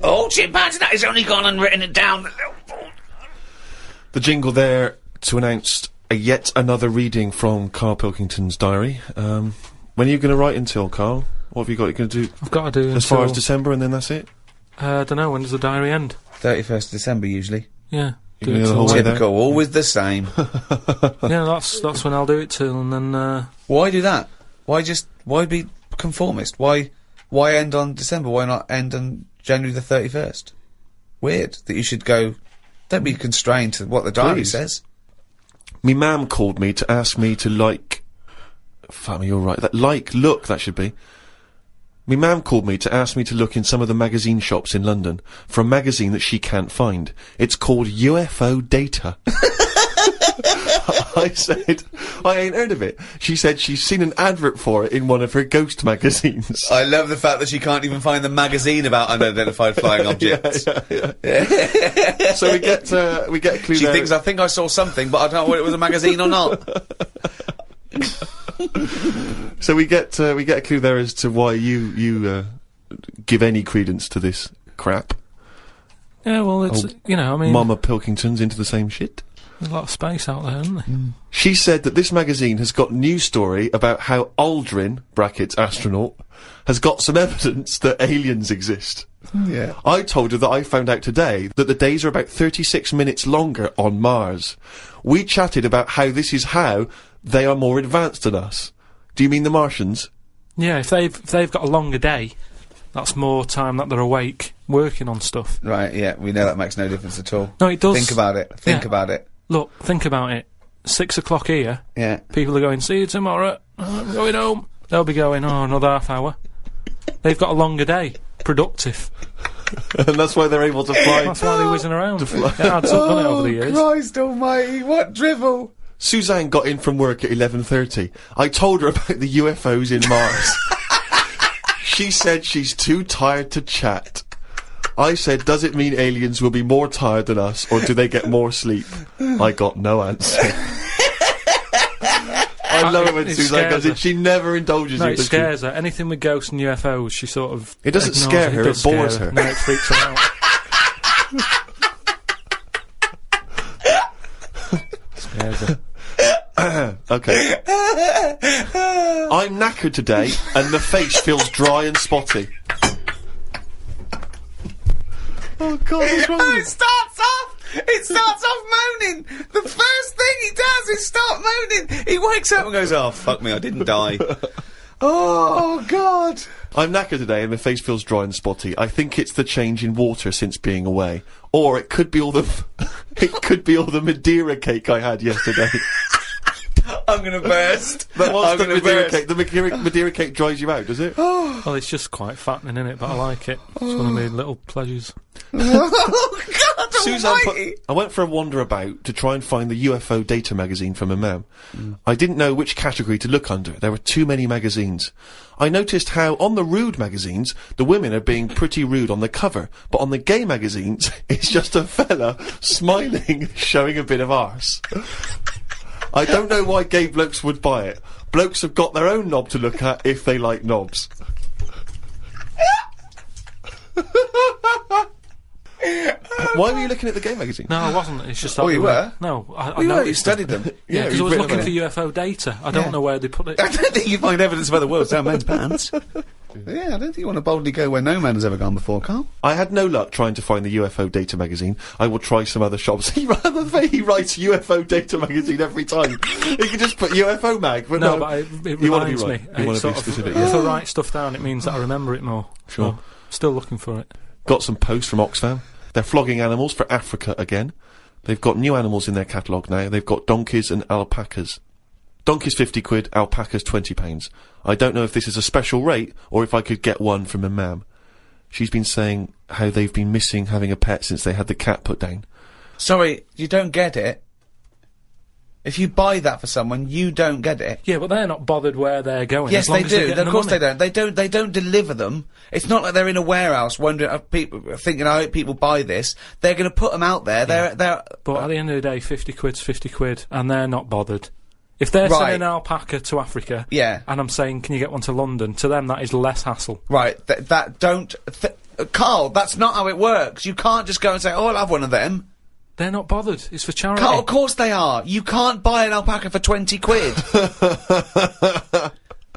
Oh, chimpanzee, that has only gone and written it down. The jingle there to announce yet another reading from Carl Pilkington's diary. When are you going to write until, Carl? What have you got? You're going to do? I've got to do as far as December, and then that's it. I don't know. When does the diary end? 31st December usually. Yeah. Do it the whole way there? Typical, always the same. Yeah, that's when I'll do it till, and then. Why do that? Why be conformist? Why end on December? Why not end on January the 31st? Weird that you should go. Don't be constrained to what the diary says. Me mam called me to ask me to like. Fuck me, you're right. Look, that should be. Me mam called me to ask me to look in some of the magazine shops in London for a magazine that she can't find. It's called UFO Data. I said, I ain't heard of it. She said she's seen an advert for it in one of her ghost magazines. I love the fact that she can't even find the magazine about unidentified flying objects. Yeah. So we get a clue. She thinks, I think I saw something, but I don't know whether it was a magazine or not. So we get a clue there as to why you give any credence to this crap. Yeah, well, it's, you know, I mean... Mama Pilkington's into the same shit. There's a lot of space out there, isn't there? She said that this magazine has got news story about how Aldrin, brackets astronaut, has got some evidence that aliens exist. Yeah. I told her that I found out today that the days are about 36 minutes longer on Mars. We chatted about how this is how they are more advanced than us. Do you mean the Martians? Yeah, if they've got a longer day, that's more time that they're awake, working on stuff. Right, yeah, we know that makes no difference at all. No, it does. Think about it. Think about it. Look, think about it. 6 o'clock here. Yeah. People are going, see you tomorrow. I'm going home. They'll be going, another half hour. They've got a longer day. Productive. And that's why they're able to fly. That's why they're whizzing around. It adds up, doesn't it, over the years? Christ almighty, what drivel! Suzanne got in from work at 11:30. I told her about the UFOs in Mars. She said she's too tired to chat. I said, does it mean aliens will be more tired than us, or do they get more sleep? I got no answer. I love it when Suzanne goes in. She never indulges no, you. It scares her. Anything with ghosts and UFOs, she sort of... It doesn't scare her, it bores her. No, it freaks her out. Scares her. Okay. I'm knackered today, and the face feels dry and spotty. Oh God, what's wrong with you? It starts off moaning. The first thing he does is start moaning. He wakes up and goes, oh, fuck me, I didn't die. Oh, God. I'm knackered today and my face feels dry and spotty. I think it's the change in water since being away. Or it could be all the... it could be all the Madeira cake I had yesterday. I'm gonna burst. That was the Madeira cake. The Madeira cake dries you out, does it? Well, it's just quite fattening, innit? But I like it. It's one of my little pleasures. Oh, God Suzanne I went for a wander about to try and find the UFO Data magazine from my mum. I didn't know which category to look under. There were too many magazines. I noticed how on the rude magazines, the women are being pretty rude on the cover, but on the gay magazines, it's just a fella smiling, showing a bit of arse. I don't know why gay blokes would buy it. Blokes have got their own knob to look at if they like knobs. Why were you looking at the gay magazine? No, I wasn't. It's just... Oh, you were? No, I You know. were, you studied them. Yeah, because I was looking for UFO data. I don't know where they put it. I don't think you find evidence of other worlds down men's pants. Yeah, I don't think you want to boldly go where no man has ever gone before, Carl. I had no luck trying to find the UFO Data magazine. I will try some other shops. He writes UFO Data magazine every time. He could just put UFO mag, but no. But it you want to reminds be me. right. You want to be specific. If I write stuff down, it means that I remember it more. Sure. So, still looking for it. Got some posts from Oxfam. They're flogging animals for Africa again. They've got new animals in their catalogue now. They've got donkeys and alpacas. Donkeys 50 quid, alpacas 20 pounds. I don't know if this is a special rate or if I could get one from a mam. She's been saying how they've been missing having a pet since they had the cat put down. Sorry, you don't get it. If you buy that for someone, you don't get it. Yeah, but they're not bothered where they're going. Yes, as long they as they're do. getting Of course the they money. don't. They don't deliver them. It's not like they're in a warehouse wondering, people thinking, I hope people buy this. They're going to put them out there. They're. But at the end of the day, 50 quid's 50 quid, and they're not bothered. If they're sending an alpaca to Africa, yeah, and I'm saying, can you get one to London? To them, that is less hassle. Right. Carl, that's not how it works. You can't just go and say, oh, I'll have one of them. They're not bothered. It's for charity. Carl, of course they are. You can't buy an alpaca for 20 quid.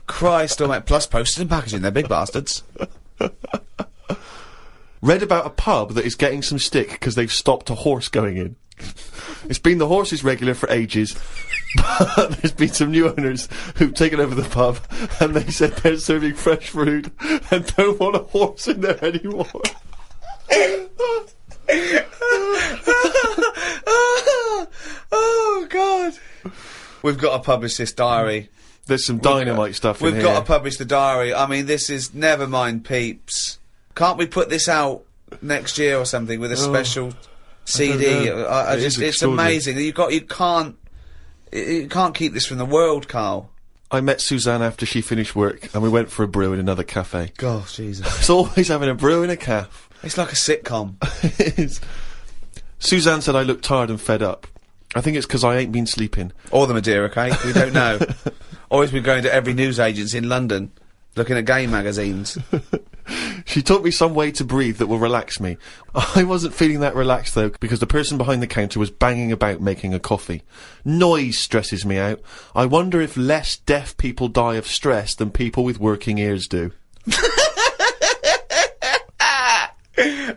Christ almighty. Plus postage and packaging, they're big bastards. Read about a pub that is getting some stick because they've stopped a horse going in. It's been the horse's regular for ages, but there's been some new owners who've taken over the pub, and they said they're serving fresh food and don't want a horse in there anymore. Oh, God. We've got to publish this diary. There's some dynamite stuff in here. We've got to publish the diary. I mean, this is never mind, peeps. Can't we put this out next year or something with a special CD? It's amazing. You can't keep this from the world, Carl. I met Suzanne after she finished work, and we went for a brew in another cafe. God, Jesus. It's always having a brew in a cafe. It's like a sitcom. It is. Suzanne said I look tired and fed up. I think it's because I ain't been sleeping. Or the Madeira cake, we don't know. Always been going to every newsagent's in London, looking at gay magazines. She taught me some way to breathe that will relax me. I wasn't feeling that relaxed though, because the person behind the counter was banging about making a coffee. Noise stresses me out. I wonder if less deaf people die of stress than people with working ears do.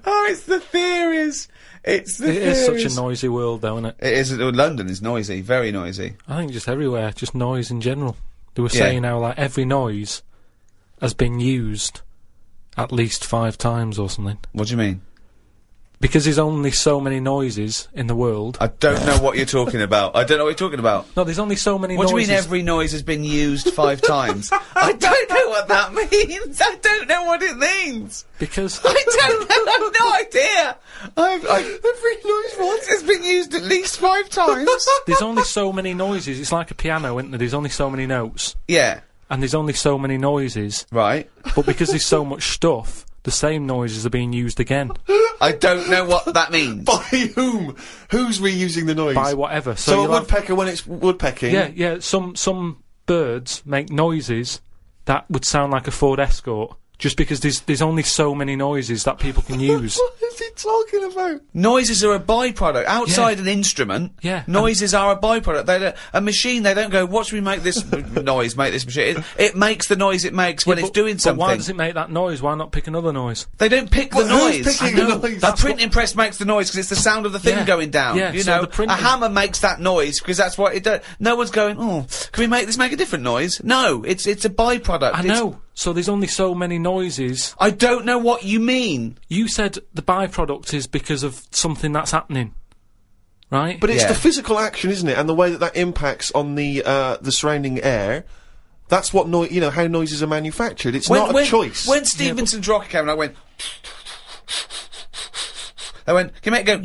Oh, it's the theories. It's the theories. It is such a noisy world, though, isn't it? It is. London is noisy, very noisy. I think just everywhere, just noise in general. They were saying how, like, every noise has been used at least 5 times or something. What do you mean? Because there's only so many noises in the world. I don't know what you're talking about. I don't know what you're talking about. No, there's only so many What noises. do you mean every noise has been used 5 times? I don't know what that means. I don't know what it means. Because... I don't know. I have no idea. Every noise once has been used at least 5 times. There's only so many noises. It's like a piano, isn't there? There's only so many notes. Yeah. And there's only so many noises. Right. But because there's so much stuff, the same noises are being used again. I don't know what that means. By whom? Who's reusing the noise? By whatever. So a you'll have- woodpecker when it's woodpecking? Yeah. Some birds make noises that would sound like a Ford Escort. Just because there's only so many noises that people can use. What is he talking about? Noises are a byproduct. Outside an instrument, noises are a byproduct. They don't, a machine, they don't go, what should we make this noise, make this machine? It makes the noise it makes when it's doing something. But why does it make that noise? Why not pick another noise? They don't pick the noise. Who's picking the noise? A printing press makes the noise because it's the sound of the thing going down. Yeah, you so know, the printing- a hammer makes that noise because that's what it does. No one's going, oh, can we make this make a different noise? No, it's a byproduct. I know. So there's only so many noises. I don't know what you mean. You said the byproduct is because of something that's happening, right? But it's Yeah. the physical action, isn't it? And the way that impacts on the surrounding air. That's what how noises are manufactured. It's not a choice. When Stevenson's rocket came and I went... I went, can you make it go...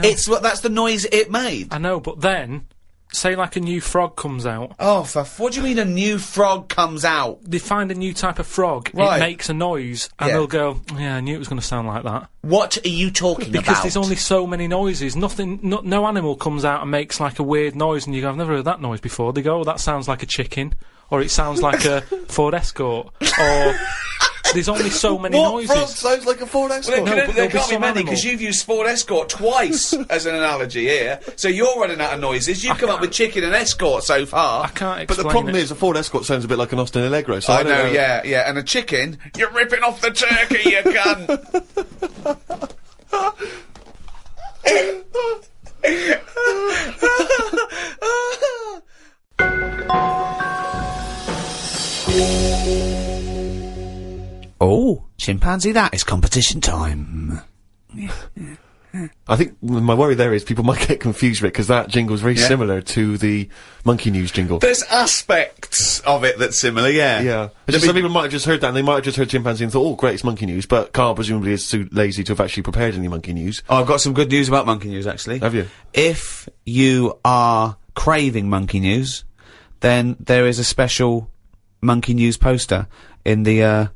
It's that's the noise it made. I know, but then, say like a new frog comes out. Oh, what do you mean a new frog comes out? They find a new type of frog, Right. it makes a noise, and Yeah. they'll go, yeah, I knew it was going to sound like that. What are you talking Because about? there's only so many noises. No animal comes out and makes like a weird noise, and you go, I've never heard that noise before. They go, oh, that sounds like a chicken, or it sounds like a Ford Escort, or... There's only so many what noises. frog sounds like a Ford Escort? No, but there there'll be can't be some many animal. because you've used Ford Escort twice as an analogy here. So you're running out of noises. You've come up with chicken and Escort so far. I can't But explain the problem it. is, a Ford Escort sounds a bit like an Austin Allegro. So I don't know, yeah. And a chicken, you're ripping off the turkey, you cunt. Oh, chimpanzee, that is competition time. I think my worry there is people might get confused with it because that jingle's very similar to the Monkey News jingle. There's aspects of it that's similar, yeah. Yeah. It's just some people might have just heard that and they might have just heard chimpanzee and thought, oh great, it's Monkey News, but Carl presumably is too lazy to have actually prepared any Monkey News. Oh, I've got some good news about Monkey News, actually. Have you? If you are craving Monkey News, then there is a special Monkey News poster in the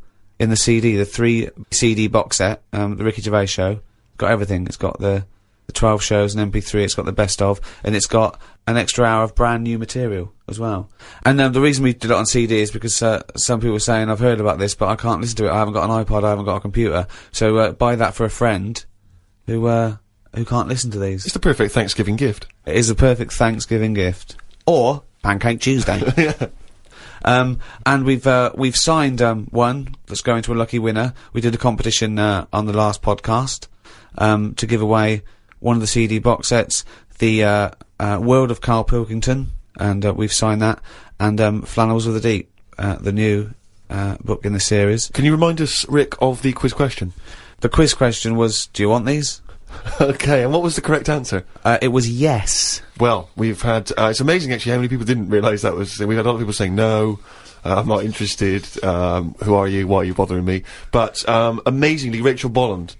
CD, the 3 CD box set, the Ricky Gervais show. Got everything. It's got the 12 shows and MP3, it's got the best of, and it's got an extra hour of brand new material. as well. And the reason we did it on CD is because some people were saying, I've heard about this, but I can't listen to it. I haven't got an iPod, I haven't got a computer. So buy that for a friend who can't listen to these. It's the perfect Thanksgiving gift. It is a perfect Thanksgiving gift. Or Pancake Tuesday. Yeah. And we've signed one that's going to a lucky winner. We did a competition on the last podcast to give away one of the CD box sets, the World of Carl Pilkington, and we've signed that, and Flannels of the Deep, the new book in the series. Can you remind us, Rick, of the quiz question? The quiz question was, do you want these? Okay, and what was the correct answer? It was yes. Well, we've had, it's amazing actually how many people didn't realise that was, we had a lot of people saying no, I'm not interested, who are you, why are you bothering me? But, amazingly, Rachel Bolland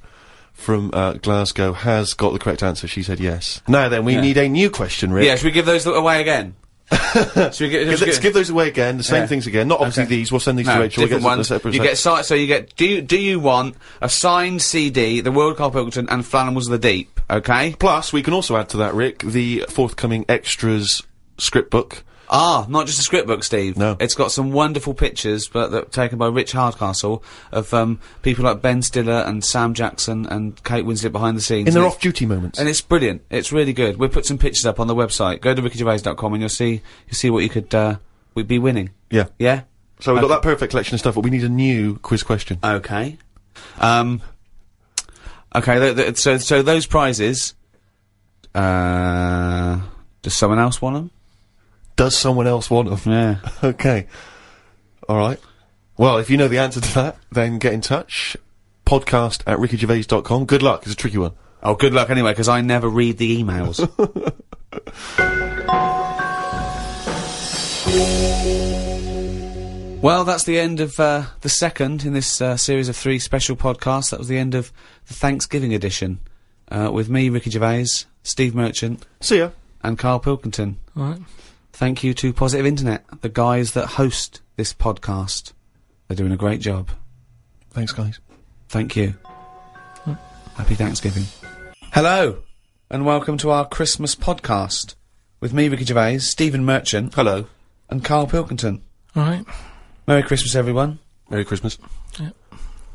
from, Glasgow has got the correct answer, she said yes. Now then, we need a new question, Rick. Yeah, should we give those away again? Let's give those away again, the same things again, not obviously these, we'll send these to Rachel, different ones. Separate You get so you get, do you want a signed CD, The World of Carl Pilkington and Flannels of the Deep, okay? Plus, we can also add to that, Rick, the forthcoming extras script book. Ah, not just a script book, Steve. No. It's got some wonderful pictures, but that taken by Rich Hardcastle, of people like Ben Stiller and Sam Jackson and Kate Winslet behind the scenes. In their off-duty moments. And it's brilliant. It's really good. We'll put some pictures up on the website. Go to rickygervais.com and you'll see what you could we'd be winning. Yeah. Yeah? So we've got that perfect collection of stuff, but we need a new quiz question. Okay. Okay, so those prizes, does someone else want them? Does someone else want them? Yeah. Okay. Alright. Well, if you know the answer to that, then get in touch. podcast@rickygervais.com. Good luck, it's a tricky one. Oh, good luck anyway, because I never read the emails. Well, that's the end of the second in this series of 3 special podcasts. That was the end of the Thanksgiving edition. With me, Ricky Gervais, Steve Merchant. See ya. And Carl Pilkington. Alright. Thank you to Positive Internet, the guys that host this podcast. They're doing a great job. Thanks, guys. Thank you. Happy Thanksgiving. Hello, and welcome to our Christmas podcast. With me, Ricky Gervais, Stephen Merchant. Hello. And Carl Pilkington. Alright. Merry Christmas, everyone. Merry Christmas. Yeah.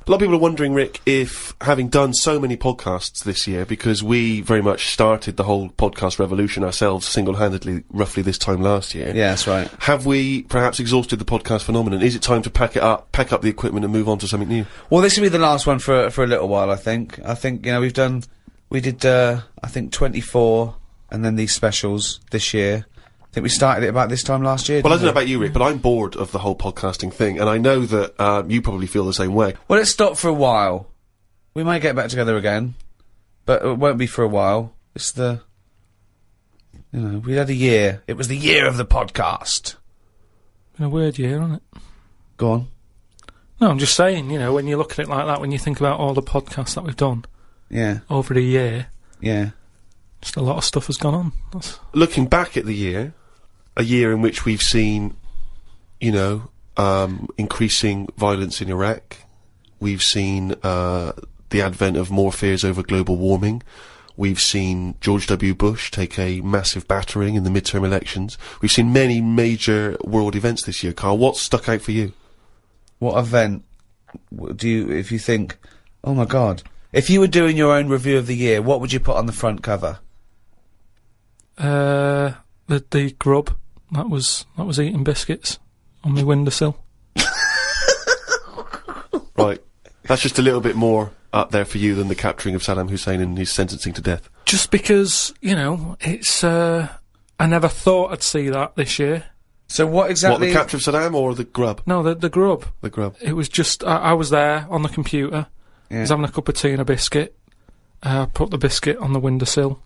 A lot of people are wondering, Rick, if having done so many podcasts this year, because we very much started the whole podcast revolution ourselves single-handedly roughly this time last year. Yeah, that's right. Have we perhaps exhausted the podcast phenomenon? Is it time to pack up the equipment and move on to something new? Well, this will be the last one for a little while, I think. I think, you know, we did, I think 24, and then these specials this year. I think we started it about this time last year. Well, I don't know about you, Rick, but I'm bored of the whole podcasting thing, and I know that you probably feel the same way. Well, let's stop for a while. We may get back together again, but it won't be for a while. It's we had a year. It was the year of the podcast. Been a weird year, hasn't it? Go on. No, I'm just saying, you know, when you look at it like that, when you think about all the podcasts that we've done Yeah. over the year, Yeah. just a lot of stuff has gone on. Looking back at the year, a year in which we've seen, you know, increasing violence in Iraq. We've seen the advent of more fears over global warming. We've seen George W. Bush take a massive battering in the midterm elections. We've seen many major world events this year. Carl, what's stuck out for you? What event if you think, oh my god, if you were doing your own review of the year, what would you put on the front cover? The grub that was eating biscuits on my windowsill. Right. That's just a little bit more up there for you than the capturing of Saddam Hussein and his sentencing to death. Just because, you know, it's, I never thought I'd see that this year. So what exactly... What, the capture of Saddam or the grub? No, the grub. The grub. It was just, I was there on the computer, I was having a cup of tea and a biscuit, put the biscuit on the windowsill,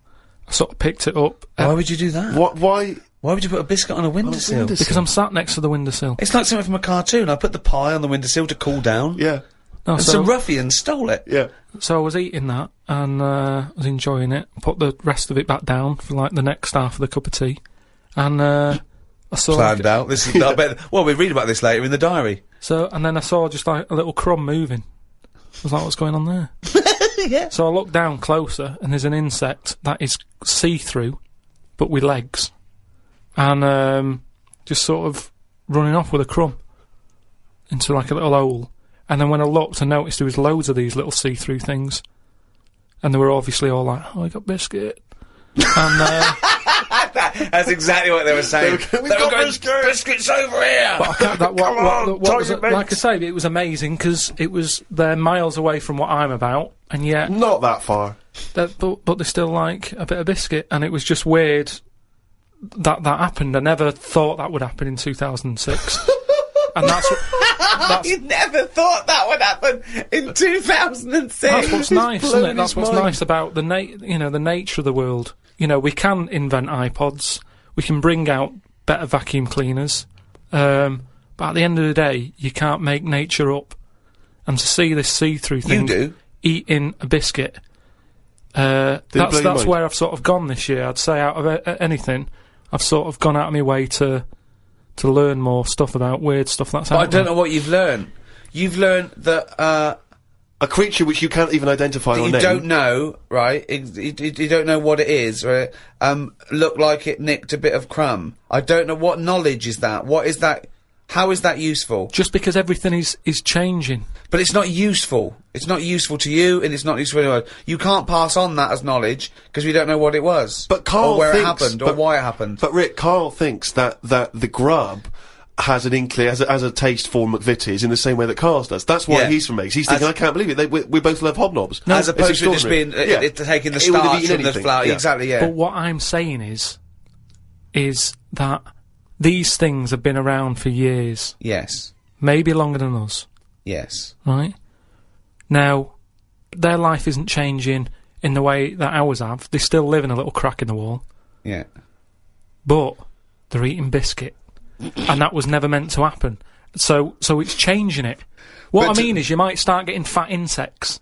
I sort of picked it up. Why would you do that? Why would you put a biscuit on a windowsill? Because I'm sat next to the windowsill. It's like something from a cartoon. I put the pie on the windowsill to cool down. Yeah. No, And some ruffians stole it. Yeah. So I was eating that, and I was enjoying it, put the rest of it back down for like the next half of the cup of tea, and I saw... Planned out. This is, I bet, well, we read about this later in the diary. So, and then I saw just like a little crumb moving. I was like, what's going on there? Yeah. So I looked down closer, and there's an insect that is see-through, but with legs. And just sort of running off with a crumb into like a little hole. And then when I looked, I noticed there was loads of these little see-through things. And they were obviously all like, oh, I got biscuit. And, That's exactly what they were saying. We got Biscuits over here! but I can't, that, what was it, target like I say, it was amazing because they're miles away from what I'm about, and yet, Not that far. but they still like a bit of biscuit, and it was just weird that happened. I never thought that would happen in 2006. And that's You never thought that would happen in 2006. That's what's nice, isn't blown it? That's his what's mind. nice about the the nature of the world. You know, we can invent iPods, we can bring out better vacuum cleaners, but at the end of the day, you can't make nature up. And to see this see-through thing, do. eating a biscuit, blow your that's mind? where I've sort of gone this year. I'd say out of anything, I've sort of gone out of my way to learn more stuff about weird stuff that's out But I don't there. know what you've learned. You've learned that A creature which you can't even identify or you name. don't know, right? You don't know what it is, right? Looked like it nicked a bit of crumb. I don't know what knowledge is that. What is that? How is that useful? Just because everything is changing. But it's not useful. It's not useful to you, and it's not useful to anyone. You can't pass on that as knowledge because we don't know what it was, But Carl or where thinks, it happened, or but- why it happened. But Rick, Carl thinks that the grub has an inkling, has a taste for McVitie's in the same way that Carl does. That's why Yeah. he's from Meggs. He's thinking, As- I can't believe it. We both love hobnobs. As It's opposed to just extraordinary. being Yeah. taking the It would have starch eaten from the anything, flour. yeah. Exactly, yeah. But what I'm saying is that these things have been around for years, Yes. maybe longer than us, Yes. right? Now, their life isn't changing in the way that ours have. They still live in a little crack in the wall, Yeah. but they're eating biscuit, and that was never meant to happen. So it's changing it. What But I mean is, you might start getting fat insects.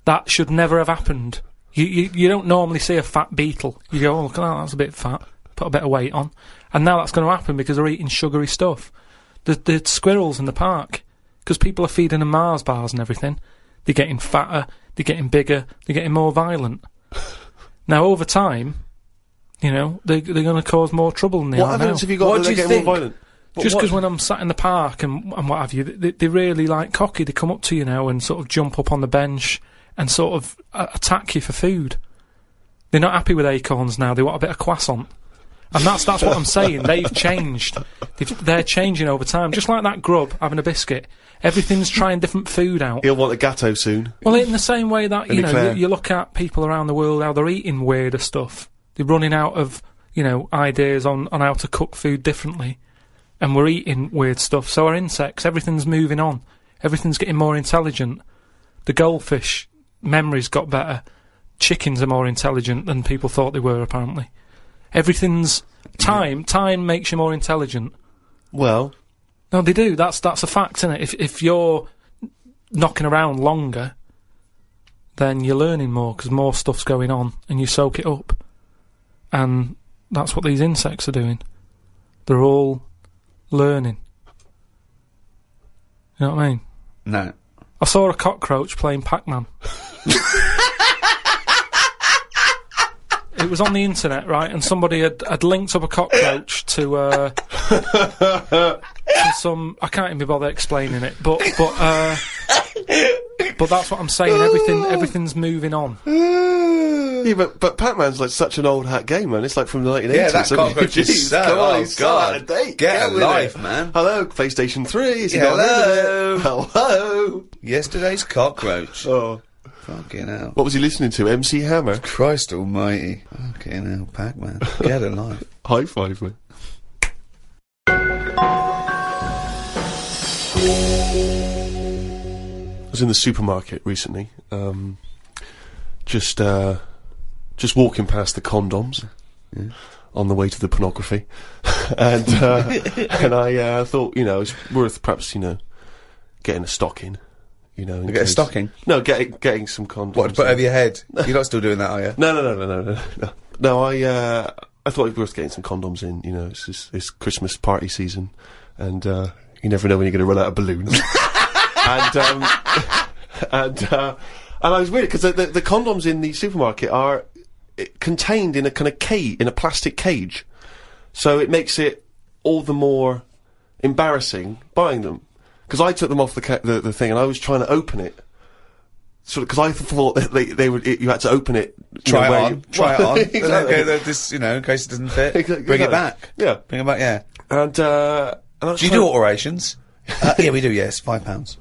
That should never have happened. You don't normally see a fat beetle. You go, oh, look at that, that's a bit fat. Put a bit of weight on. And now that's going to happen because they're eating sugary stuff. The squirrels in the park, because people are feeding them Mars bars and everything, they're getting fatter, they're getting bigger, they're getting more violent. Now, over time, you know, they're going to cause more trouble than they What are evidence now. have you got What that do they're you getting think? more violent? Just what- because when I'm sat in the park and what have you, they really like cocky. They come up to you now and sort of jump up on the bench and sort of attack you for food. They're not happy with acorns now. They want a bit of croissant. And that's what I'm saying. They've changed. They're changing over time. Just like that grub having a biscuit. Everything's trying different food out. He'll want a gatto soon. Well, in the same way that, you know, Eclair. you look at people around the world, how they're eating weirder stuff. They're running out of, you know, ideas on how to cook food differently. And we're eating weird stuff. So are insects. Everything's moving on. Everything's getting more intelligent. The goldfish memories got better. Chickens are more intelligent than people thought they were, apparently. Everything's... Time makes you more intelligent. Well, No, they do. That's a fact, isn't it? If you're knocking around longer, then you're learning more because more stuff's going on, and you soak it up. And that's what these insects are doing. They're all learning. You know what I mean? No. I saw a cockroach playing Pac-Man. It was on the internet, right? And somebody had linked up a cockroach to some. I can't even bother explaining it, but that's what I'm saying. Everything's moving on. yeah, but Pac-Man's like such an old hat game, man. It's like from the 1980s. Yeah, that I mean, cockroach is jeez, so come on, old, he's so God. out of date. Get a with life, it. man. Hello, PlayStation 3. Is he Yeah, not rid hello. of it? Hello. Yesterday's cockroach. Oh, Fucking hell. what was he listening to? MC Hammer. Christ almighty. Fucking hell, Pac-Man. Get a life. High five, man. I was in the supermarket recently, just walking past the condoms on the way to the pornography, and I thought, you know, it's worth perhaps, you know, getting a stocking, you know. You get a stocking? No, getting some condoms. What, to put over your head? You're not still doing that, are you? No, I thought it was worth getting some condoms in, you know, it's Christmas party season, and, you never know when you're gonna run out of balloons. and I was weird, because the condoms in the supermarket are contained in a kind of cage, in a plastic cage. So it makes it all the more embarrassing buying them. Because I took them off the thing and I was trying to open it. Sort of, because I thought that they would, you had to open it. Try it on. Exactly. This, in case it doesn't fit. Exactly. Bring it back. Yeah. Bring it back, yeah. And I was Do you do alterations? Yeah, we do, yes. £5.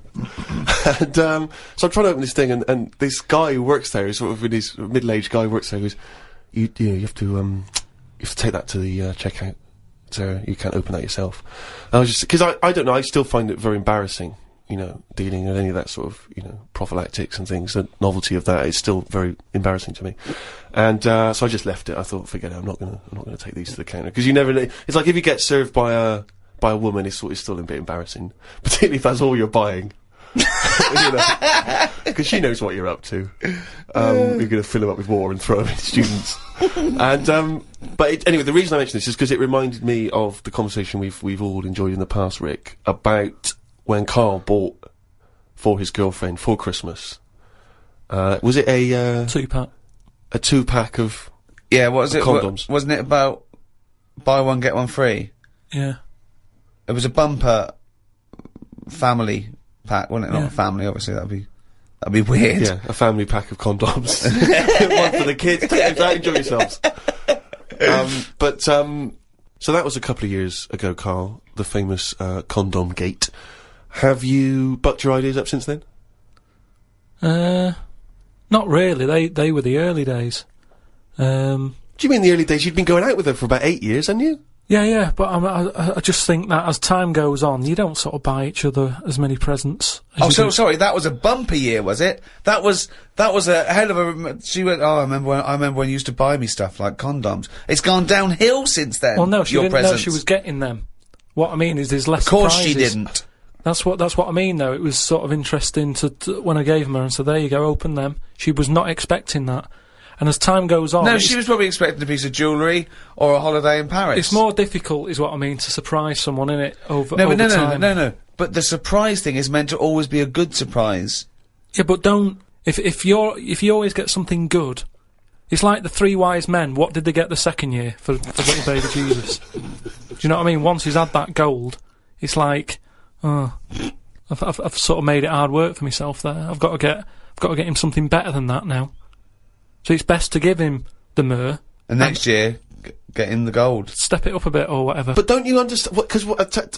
And, so I'm trying to open this thing and this guy who works there, sort of this middle-aged guy who works there, goes, you have to take that to the, checkout. So you can't open that yourself. And I was just, cause I don't know, I still find it very embarrassing, dealing with any of that sort of, prophylactics and things. The novelty of that is still very embarrassing to me. And, so I just left it. I thought, forget it, I'm not gonna take these to the counter. Cause you never know, it's like if you get served by a woman, it's still a bit embarrassing. Particularly if that's all you're buying. Because she knows what you're up to. You're going to fill them up with water and throw them at students. And but anyway, the reason I mention this is because it reminded me of the conversation we've all enjoyed in the past, Rick, about when Carl bought for his girlfriend for Christmas. Was it a 2-pack? A 2-pack of what was it? Condoms. Wasn't it about buy one get one free? Yeah. It was a bumper family pack, wasn't it? Not a family, obviously. That'd be weird. Yeah, a family pack of condoms. One for the kids. Enjoy yourselves. So that was a couple of years ago, Carl. The famous condom gate. Have you bucked your ideas up since then? Not really. They were the early days. Do you mean the early days? You'd been going out with her for about 8 years, hadn't you? Yeah, but I just think that as time goes on, you don't sort of buy each other as many presents. Sorry, that was a bumper year, was it? That was a hell of a. She went. Oh, I remember when you used to buy me stuff like condoms. It's gone downhill since then. Well, no, she didn't presents. know she was getting them. What I mean is, there's less. Of course, surprises. she didn't. That's what I mean, though. It was sort of interesting to when I gave them her and said, "There you go, open them." She was not expecting that. And as time goes on... No, she was probably expecting a piece of jewellery or a holiday in Paris. It's more difficult, is what I mean, to surprise someone, innit, over time. No. But the surprise thing is meant to always be a good surprise. Yeah, but don't... If you always get something good... It's like the 3 wise men. What did they get the second year for little baby Jesus? Do you know what I mean? Once he's had that gold, it's like... Oh, I've sort of made it hard work for myself there. I've got to get him something better than that now. So it's best to give him the myrrh. And next year, get him the gold. Step it up a bit or whatever. But don't you understand... Because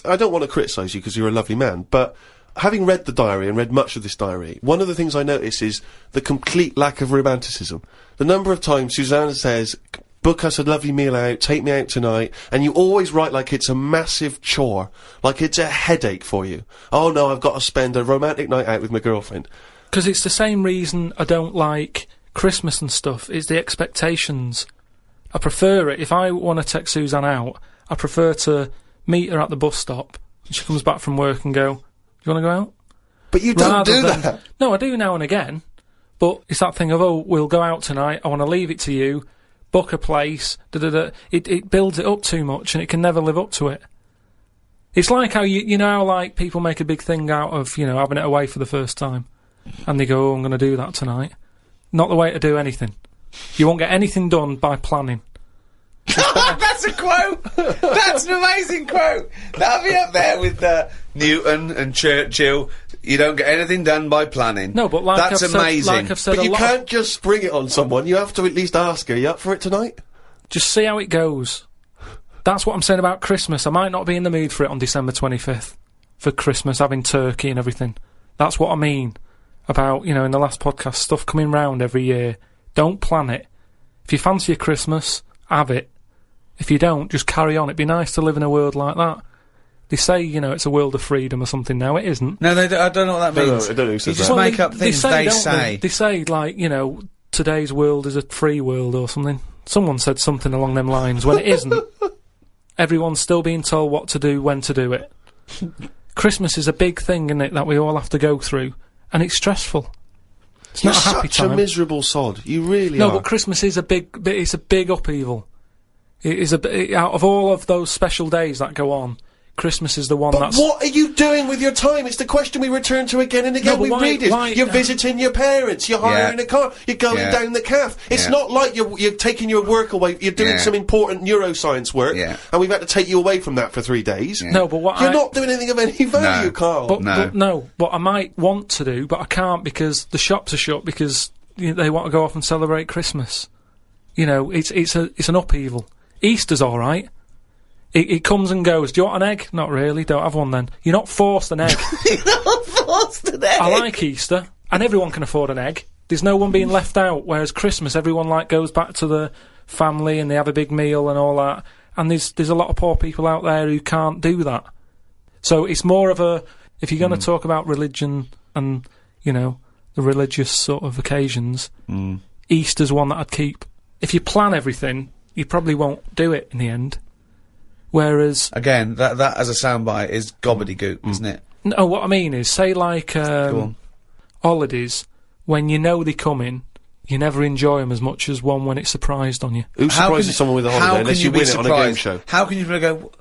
I don't want to criticise you because you're a lovely man, but having read the diary and read much of this diary, one of the things I notice is the complete lack of romanticism. The number of times Susanna says, book us a lovely meal out, take me out tonight, and you always write like it's a massive chore, like it's a headache for you. Oh no, I've got to spend a romantic night out with my girlfriend. Because it's the same reason I don't like... Christmas and stuff is the expectations. I prefer it. If I want to take Suzanne out, I prefer to meet her at the bus stop and she comes back from work and go, you want to go out? But you don't do that. No, I do now and again. But it's that thing of, oh, we'll go out tonight, I want to leave it to you, book a place, It builds it up too much and it can never live up to it. It's like how you know how like people make a big thing out of, having it away for the first time. And they go, oh, I'm going to do that tonight. Not the way to do anything. You won't get anything done by planning. That's a quote! That's an amazing quote! That'll be up there with Newton and Churchill. You don't get anything done by planning. No, but that's amazing. But you can't just spring it on someone. You have to at least ask her, you up for it tonight? Just see how it goes. That's what I'm saying about Christmas. I might not be in the mood for it on December 25th. For Christmas, having turkey and everything. That's what I mean. About, in the last podcast, stuff coming round every year. Don't plan it. If you fancy a Christmas, have it. If you don't, just carry on. It'd be nice to live in a world like that. They say, it's a world of freedom or something now. It isn't. No, I don't know what that means. I don't know who says you just make up things they say. They say, like, today's world is a free world or something. Someone said something along them lines when it isn't. Everyone's still being told what to do, when to do it. Christmas is a big thing, isn't it, that we all have to go through. And it's stressful. It's not a happy time. You're such a miserable sod. You really are. No, but Christmas is it's a big upheaval. It is out of all of those special days that go on, Christmas is the one But that's... what are you doing with your time? It's the question we return to again and again No, but with why- readers. why- You're visiting your parents, you're hiring a car, you're going down the calf. It's not like you're taking your work away, you're doing some important neuroscience work, and we've had to take you away from that for 3 days. No, but what You're not doing anything of any value, Carl. But what I might want to do, but I can't because the shops are shut because they want to go off and celebrate Christmas. You know, it's an upheaval. Easter's alright. It comes and goes. Do you want an egg? Not really. Don't have one then. You're not forced an egg. You're not forced an egg. I like Easter, and everyone can afford an egg. There's no one being left out. Whereas Christmas, everyone goes back to the family and they have a big meal and all that. And there's a lot of poor people out there who can't do that. So it's more of a, if you're going to talk about religion and the religious sort of occasions, Easter's one that I'd keep. If you plan everything, you probably won't do it in the end. Whereas... Again, that as a soundbite is gobbledygook, isn't it? No, what I mean is, say holidays, when you know they're coming, you never enjoy them as much as one when it's surprised on you. Who surprises someone with a holiday unless you win it on a game show? How can you go,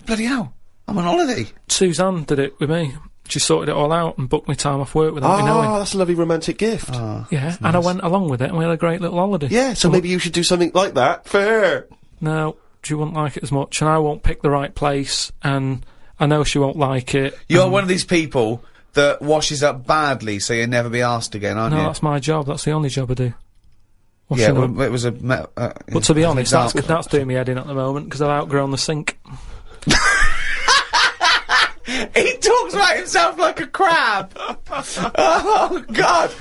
bloody hell, I'm on holiday? Suzanne did it with me. She sorted it all out and booked me time off work without me knowing. Oh, that's a lovely romantic gift. Yeah, and I went along with it and we had a great little holiday. Yeah, so maybe you should do something like that for her. No, she wouldn't like it as much, and I won't pick the right place, and I know she won't like it. You're one of these people that washes up badly so you'll never be asked again, aren't you? No, that's my job. That's the only job I do. Yeah, well, it was a... but to be honest, that's doing me head in at the moment, because I've outgrown the sink. He talks about himself like a crab. Oh, God.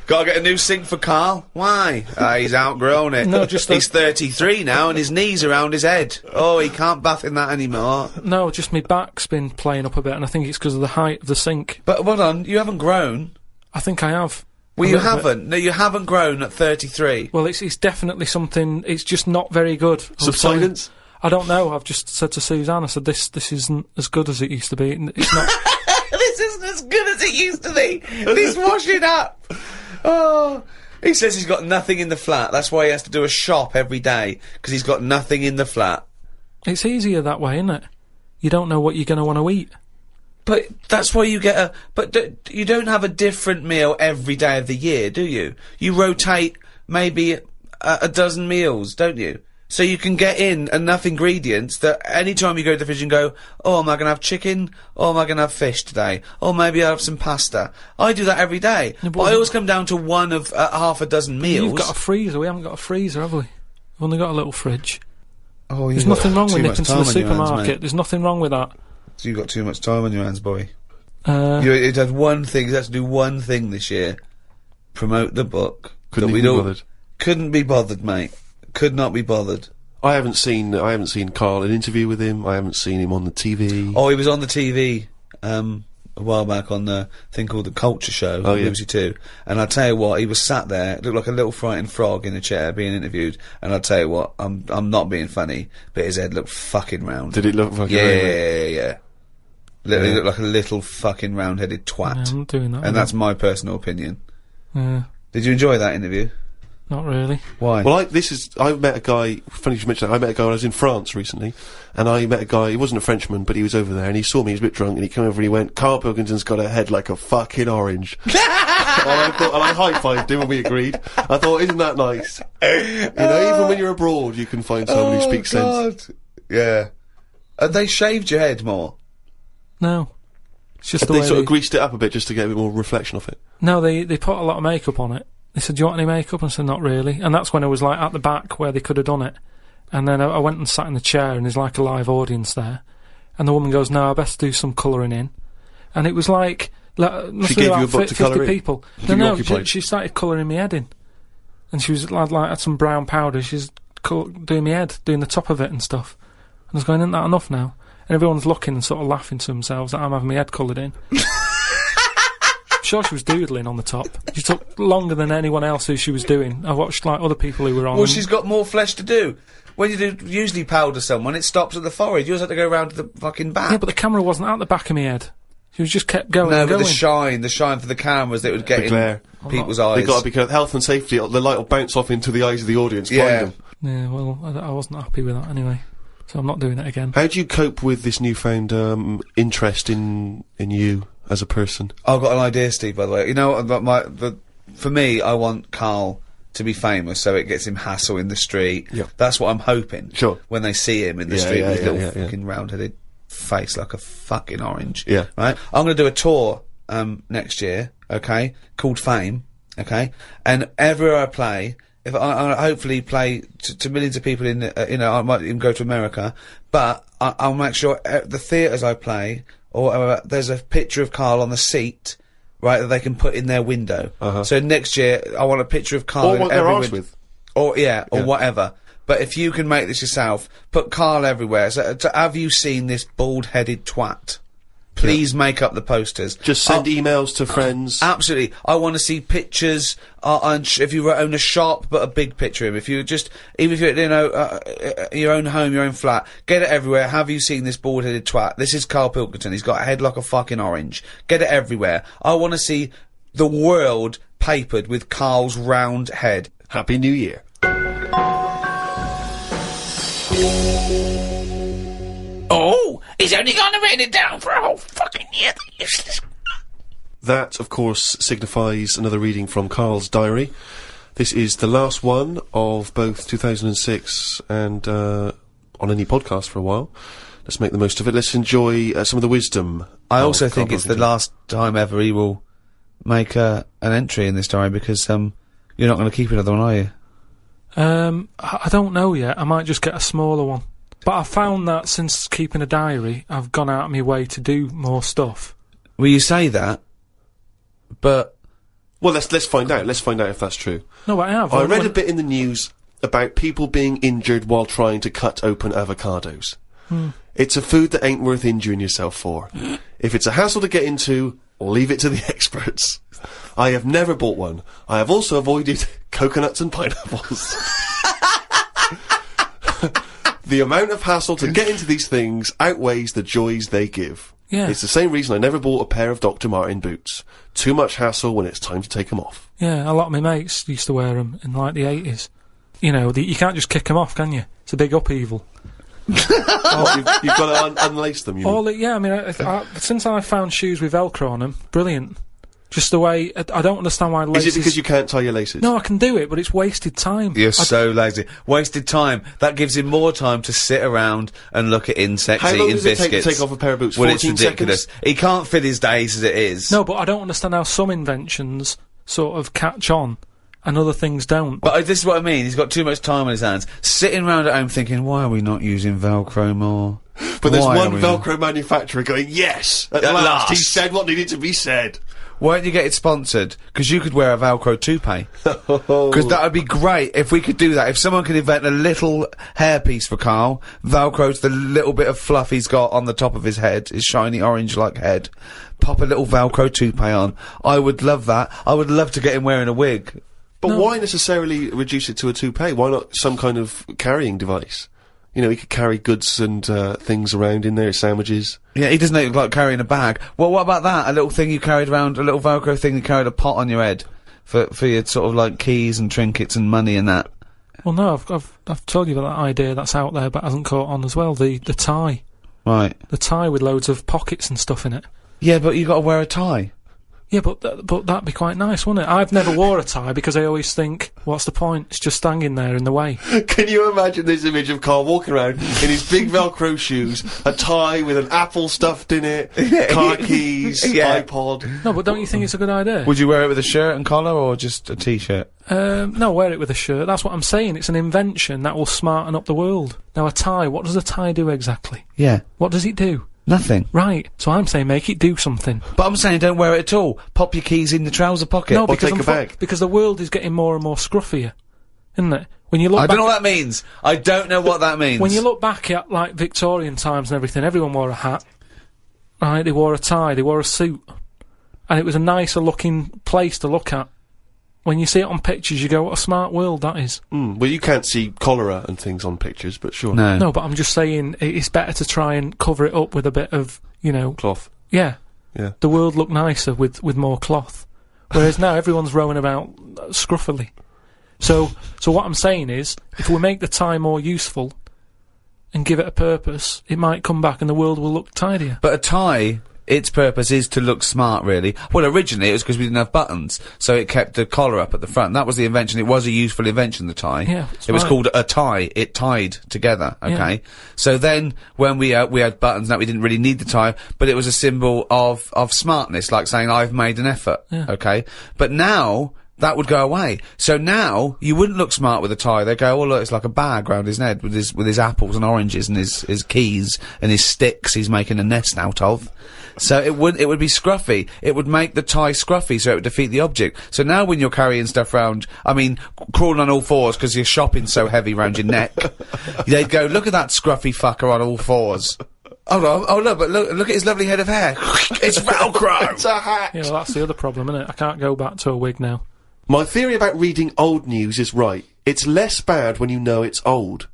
Gotta get a new sink for Carl. Why? He's outgrown it. No, just he's 33 now and his knees around his head. Oh, he can't bath in that anymore. No, just my back's been playing up a bit, and I think it's because of the height of the sink. But hold on, you haven't grown. I think I have. Well, you haven't. No, you haven't grown at 33. Well, it's definitely something. It's just not very good. Subsidence? I don't know. I've just said to Suzanne, I said, this isn't as good as it used to be. It's not. This isn't as good as it used to be. He's washing up. Oh. He says he's got nothing in the flat. That's why he has to do a shop every day, because he's got nothing in the flat. It's easier that way, isn't it? You don't know what you're going to want to eat. But that's why you get a... But you don't have a different meal every day of the year, do you? You rotate maybe a dozen meals, don't you? So you can get in enough ingredients that any time you go to the fridge and go, oh, am I going to have chicken? Or am I going to have fish today? Or maybe I'll have some pasta. I do that every day. Yeah, but I always come down to one of half a dozen meals. You've got a freezer. We haven't got a freezer, have we? We've only got a little fridge. Oh, There's nothing wrong with nipping to the supermarket. There's nothing wrong with that. So you've got too much time on your hands, boy. You had one thing. You had to do one thing this year. Promote the book. Couldn't be bothered. Couldn't be bothered, mate. Could not be bothered. I haven't seen Carl an interview with him. I haven't seen him on the TV. Oh, he was on the TV a while back on the thing called The Culture Show on BBC Two. And I tell you what, he was sat there, looked like a little frightened frog in a chair being interviewed. And I tell you what, I'm not being funny, but his head looked fucking round. Did it look fucking round? Yeah. Literally looked like a little fucking round-headed twat. Yeah, I'm not doing that. And that's my personal opinion. Yeah. Did you enjoy that interview? Not really. Why? Well, I met a guy, funny you should mention that, I met a guy when I was in France recently, and I met a guy, he wasn't a Frenchman, but he was over there, and he saw me, he was a bit drunk, and he came over and he went, Carl Pilkington's got a head like a fucking orange. and I high-fived him and we agreed. I thought, isn't that nice? Even when you're abroad, you can find someone who speaks sense. Yeah. They shaved your head more? No. It's just the they way sort of greased it up a bit just to get a bit more reflection off it. No, they put a lot of makeup on it. They said, do you want any makeup? And I said, not really. And that's when I was like at the back where they could have done it. And then I went and sat in the chair and there's like a live audience there. And the woman goes, no, I best do some colouring in. And it was like she gave you a book to colour in? People. No, she started colouring my head in. And she was like had some brown powder. She's doing my head, doing the top of it and stuff. And I was going, isn't that enough now? And everyone's looking and sort of laughing to themselves that I'm having my head coloured in. Sure, she was doodling on the top. She took longer than anyone else who she was doing. I watched like other people who were on. Well, she's got more flesh to do. When you do usually powder someone, it stops at the forehead. Yours had to go round to the fucking back. Yeah, but the camera wasn't at the back of my head. She was just kept going. No, and but going. the shine for the cameras that would get glare. in people's eyes. They've got to be careful. Health and safety. The light will bounce off into the eyes of the audience. Blind them. Yeah, well, I wasn't happy with that anyway. So I'm not doing it again. How do you cope with this newfound interest in you as a person? I've got an idea, Steve, by the way. You know, for me, I want Carl to be famous, so it gets him hassle in the street. Yeah. That's what I'm hoping. Sure. When they see him in the Yeah, street yeah, with his yeah, little yeah. fucking round-headed face like a fucking orange. Yeah. Right? I'm gonna do a tour, next year, okay? Called Fame, okay? And everywhere I play, if I hopefully play to millions of people in, I might even go to America, but I'll make sure the theatres I play, or there's a picture of Carl on the seat, right, that they can put in their window. So next year, I want a picture of Carl Or in what they're every arsed window. with. Or, or whatever. But if you can make this yourself, put Carl everywhere. So, have you seen this bald-headed twat? Please make up the posters. Just send emails to friends. Absolutely. I want to see pictures, if you own a shop, but a big picture of him. If you just, even if you're, your own home, your own flat, get it everywhere. Have you seen this bald-headed twat? This is Carl Pilkington. He's got a head like a fucking orange. Get it everywhere. I want to see the world papered with Carl's round head. Happy New Year. Oh, he's only gonna write it down for a whole fucking year. Useless. That, of course, signifies another reading from Carl's diary. This is the last one of both 2006 and on any podcast for a while. Let's make the most of it. Let's enjoy some of the wisdom. I of also Carl think it's the Pilkington. last time ever he will make an entry in this diary, because you're not going to keep another one, are you? I don't know yet. I might just get a smaller one. But I've found that since keeping a diary, I've gone out of my way to do more stuff. Well, you say that, but Well, let's find out. Let's find out if that's true. No, I have. I read a bit in the news about people being injured while trying to cut open avocados. It's a food that ain't worth injuring yourself for. If it's a hassle to get into, leave it to the experts. I have never bought one. I have also avoided coconuts and pineapples. The amount of hassle to get into these things outweighs the joys they give. Yeah. It's the same reason I never bought a pair of Dr. Martin boots. Too much hassle when it's time to take them off. Yeah, a lot of my mates used to wear them in like the 80s. You know, you can't just kick them off, can you? It's a big upheaval. Oh, you've got to unlace them, you mean? Yeah, I mean, since I found shoes with Velcro on them, brilliant. Just the way, I don't understand why laces... Is it because you can't tie your laces? No, I can do it, but it's wasted time. you're so lazy. Wasted time. That gives him more time to sit around and look at insects, How long eating does it take biscuits. to take off a pair of boots? Well, it's 14 ridiculous. seconds? He can't fit his days as it is. No, but I don't understand how some inventions sort of catch on and other things don't. But this is what I mean. He's got too much time on his hands. Sitting around at home thinking, why are we not using Velcro more? But there's Why one are we Velcro manufacturer going, yes! At last! He said what needed to be said. Why don't you get it sponsored? Because you could wear a Velcro toupee. Because that would be great if we could do that. If someone could invent a little hairpiece for Carl, Velcro's the little bit of fluff he's got on the top of his head, his shiny orange-like head. Pop a little Velcro toupee on. I would love that. I would love to get him wearing a wig. But why necessarily reduce it to a toupee? Why not some kind of carrying device? You know, he could carry goods and things around in there, sandwiches. Yeah, he doesn't look like carrying a bag. Well, what about that? A little thing you carried around, a little Velcro thing you carried a pot on your head for your sort of like keys and trinkets and money and that. Well, no, I've told you about that idea that's out there but hasn't caught on as well, the tie. Right. The tie with loads of pockets and stuff in it. Yeah, but you got to wear a tie. Yeah, but that'd be quite nice, wouldn't it? I've never wore a tie because I always think, what's the point? It's just hanging there in the way. Can you imagine this image of Carl walking around in his big Velcro shoes, a tie with an apple stuffed in it, car keys, Yeah. iPod? No, but don't you think it's a good idea? Would you wear it with a shirt and collar or just a t-shirt? No, wear it with a shirt. That's what I'm saying. It's an invention that will smarten up the world. Now, a tie, what does a tie do exactly? Yeah. What does it do? Nothing. Right, so I'm saying make it do something. But I'm saying don't wear it at all. Pop your keys in the trouser pocket. No, or because take a bag. because the world is getting more and more scruffier, isn't it? When you look I back don't know what that means. I don't know what that means. when you look back at like Victorian times and everything, everyone wore a hat. Right, they wore a tie, they wore a suit. And it was a nicer looking place to look at. When you see it on pictures, you go, what a smart world that is. Well, you can't see cholera and things on pictures, but sure. No. No, but I'm just saying it's better to try and cover it up with a bit of, you know, Cloth. yeah. Yeah. The world looked nicer with more cloth. Whereas now everyone's rowing about scruffily. So what I'm saying is, if we make the tie more useful, and give it a purpose, it might come back and the world will look tidier. But a tie, its purpose is to look smart, really. Well, originally it was because we didn't have buttons, so it kept the collar up at the front. That was the invention. It was a useful invention, the tie. Yeah, it was right. called a tie. It tied together, okay? Yeah. So then, when we had buttons, that we didn't really need the tie, but it was a symbol of smartness, like saying, I've made an effort, Yeah. okay? But now, that would go away. So now, you wouldn't look smart with a tie. They go, oh look, it's like a bag round his head with his apples and oranges and his keys and his sticks he's making a nest out of. So it would be scruffy. It would make the tie scruffy, so it would defeat the object. So now when you're carrying stuff round, I mean, crawling on all fours because your shopping's so heavy round your neck, they'd go, look at that scruffy fucker on all fours. Oh look, but look at his lovely head of hair. It's Velcro! It's a hat! Yeah, well, that's the other problem, isn't it? I can't go back to a wig now. My theory about reading old news is right. It's less bad when you know it's old.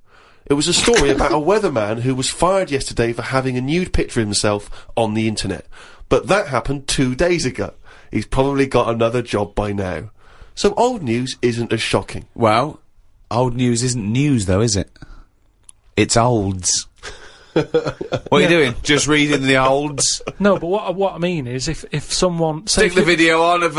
It was a story about a weatherman who was fired yesterday for having a nude picture of himself on the internet. But that happened 2 days ago. He's probably got another job by now. So old news isn't as shocking. Well, old news isn't news though, is it? It's olds. What are you doing? Just reading the olds? No, but what I mean is, if someone Stick the video on of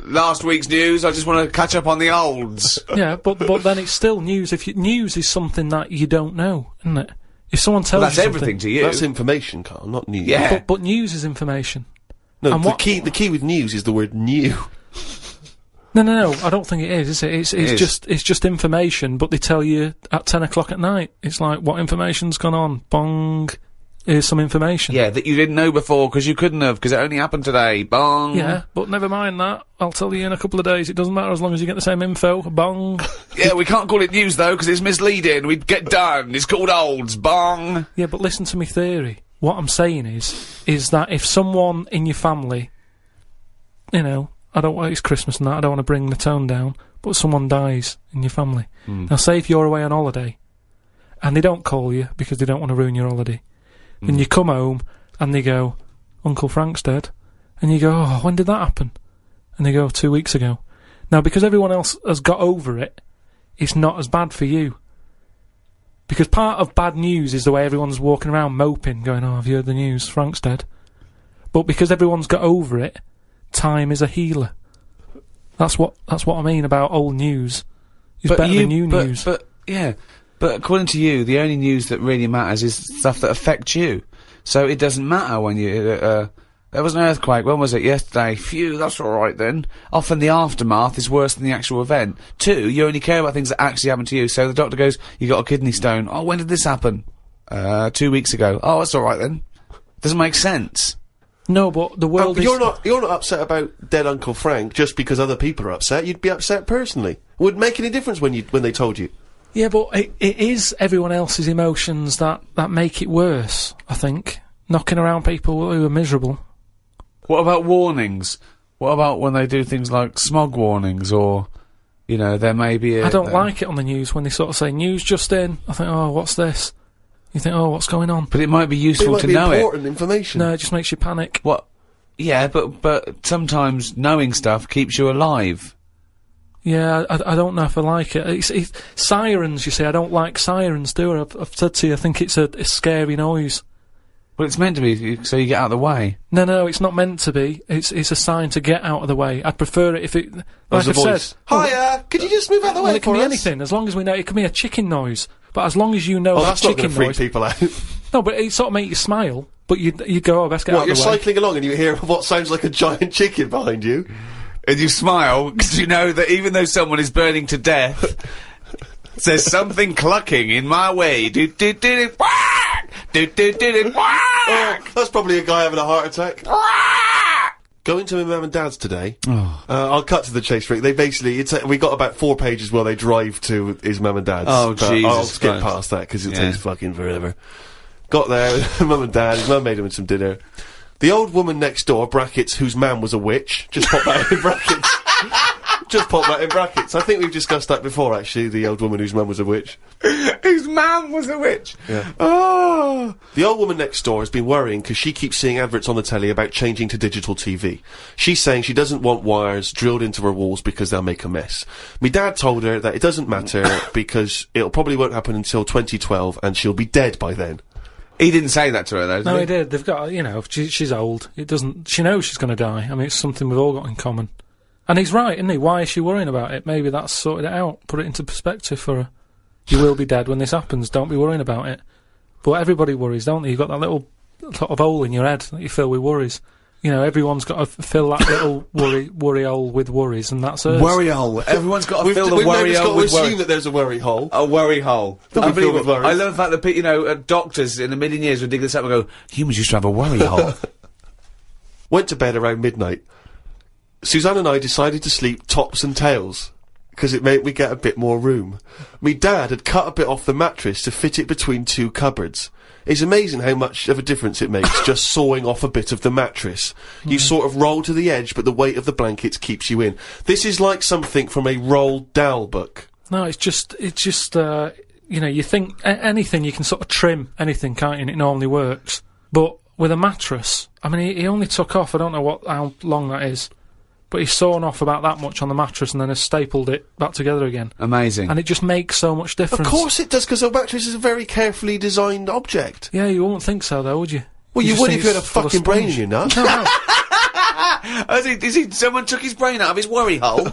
last week's news. I just want to catch up on the olds. yeah, but then it's still news. News is something that you don't know, isn't it? If someone tells That's you everything to you. That's information, Carl, not news. Yeah. but news is information. No, And the what- key with news is the word new. No, I don't think it is it? It's is. just information, but they tell you at 10 o'clock at night. It's like, what information's gone on? Bong. Here's some information. Yeah, that you didn't know before because you couldn't have, because it only happened today. Bong. Yeah, but never mind that. I'll tell you in a couple of days. It doesn't matter as long as you get the same info. Bong. Yeah, we can't call it news though because it's misleading. We'd get done. It's called olds. Bong. Yeah, but listen to me theory. What I'm saying is that if someone in your family, you know, it's Christmas and that, I don't want to bring the tone down, but someone dies in your family. Now say if you're away on holiday, and they don't call you because they don't want to ruin your holiday, then you come home, and they go, Uncle Frank's dead, and you go, oh, when did that happen? And they go, 2 weeks ago. Now, because everyone else has got over it, it's not as bad for you. Because part of bad news is the way everyone's walking around moping, going, oh, have you heard the news? Frank's dead. But because everyone's got over it, time is a healer. That's what I mean about old news. It's better than new news. But according to you, the only news that really matters is stuff that affects you. So it doesn't matter when you, there was an earthquake, when was it? Yesterday. Phew, that's alright then. Often the aftermath is worse than the actual event. 2, you only care about things that actually happen to you. So the doctor goes, you got a kidney stone. Oh, when did this happen? 2 weeks ago. Oh, that's alright then. Doesn't make sense. No, but the world is... You're not upset about dead Uncle Frank just because other people are upset. You'd be upset personally. Would it make any difference when they told you? Yeah, but it is everyone else's emotions that make it worse, I think. Knocking around people who are miserable. What about warnings? What about when they do things like smog warnings or, you know, there may be a... I don't like it on the news when they sort of say, news just in. I think, oh, what's this? You think, oh, what's going on? But it might be It useful might to be know it. important information. No, it just makes you panic. What? Yeah, but sometimes knowing stuff keeps you alive. Yeah, I don't know if I like it. It's sirens, you see, I don't like sirens, do I? I've said to you, I think it's a scary noise. Well, it's meant to be so you get out of the way. No, it's not meant to be. It's a sign to get out of the way. I'd prefer it if it... Like As a I've voice. said... Hiya! Could you just move out of the way Well, it can for be us? anything, as long as we know... It can be a chicken noise. But as long as you know Oh, that that's not going chicken to freak noise... people out. No, but it sort of make you smile. But you go, oh, best get out What, of you're the way. cycling along and you hear what sounds like a giant chicken behind you? And you smile because you know that even though someone is burning to death, there's something clucking in my way. Do do do do whack! Do do do do whack! Oh, that's probably a guy having a heart attack. Going to my mum and dad's today. I'll cut to the chase, Rick. They basically, we got about 4 pages where they drive to his mum and dad's. Oh, but Jesus I'll skip Christ. past that because it Yeah. takes fucking forever. Got there with mum and dad. His mum made him some dinner. The old woman next door, brackets, whose man was a witch, just pop that in brackets. Just pop that in brackets. I think we've discussed that before, actually, the old woman whose mum was a witch. Whose mum was a witch? Yeah. Oh. The old woman next door has been worrying because she keeps seeing adverts on the telly about changing to digital TV. She's saying she doesn't want wires drilled into her walls because they'll make a mess. Me dad told her that it doesn't matter because it'll probably won't happen until 2012 and she'll be dead by then. He didn't say that to her, though, did No, he? he did. They've got, you know, she's old. It doesn't. She knows she's going to die. I mean, it's something we've all got in common. And he's right, isn't he? Why is she worrying about it? Maybe that's sorted it out. Put it into perspective for her. You will be dead when this happens. Don't be worrying about it. But everybody worries, don't they? You've got that little sort of hole in your head that you fill with worries. You know, everyone's got to fill that little worry hole with worries, and that's us. Worry hole. Everyone's got to fill the we've worry never hole got to with assume worry. that there's a worry hole. A worry hole. Don't be filled with worries. I love the fact that, you know, doctors in a million years would dig this up and go, humans used to have a worry hole. Went to bed around midnight. Suzanne and I decided to sleep tops and tails, because it made me get a bit more room. Me dad had cut a bit off the mattress to fit it between two cupboards. It's amazing how much of a difference it makes just sawing off a bit of the mattress. You sort of roll to the edge, but the weight of the blankets keeps you in. This is like something from a Roald Dahl book. No, it's just, you know, you think anything, you can sort of trim anything, can't you? And it normally works. But with a mattress, I mean, he only took off, I don't know how long that is, but he's sawn off about that much on the mattress and then has stapled it back together again. Amazing. And it just makes so much difference. Of course it does, because a mattress is a very carefully designed object. Yeah, you wouldn't think so, though, would you? Well, you just would think if you had a it's full of fucking brain in sponge. your nut. No, no. Someone took his brain out of his worry hole?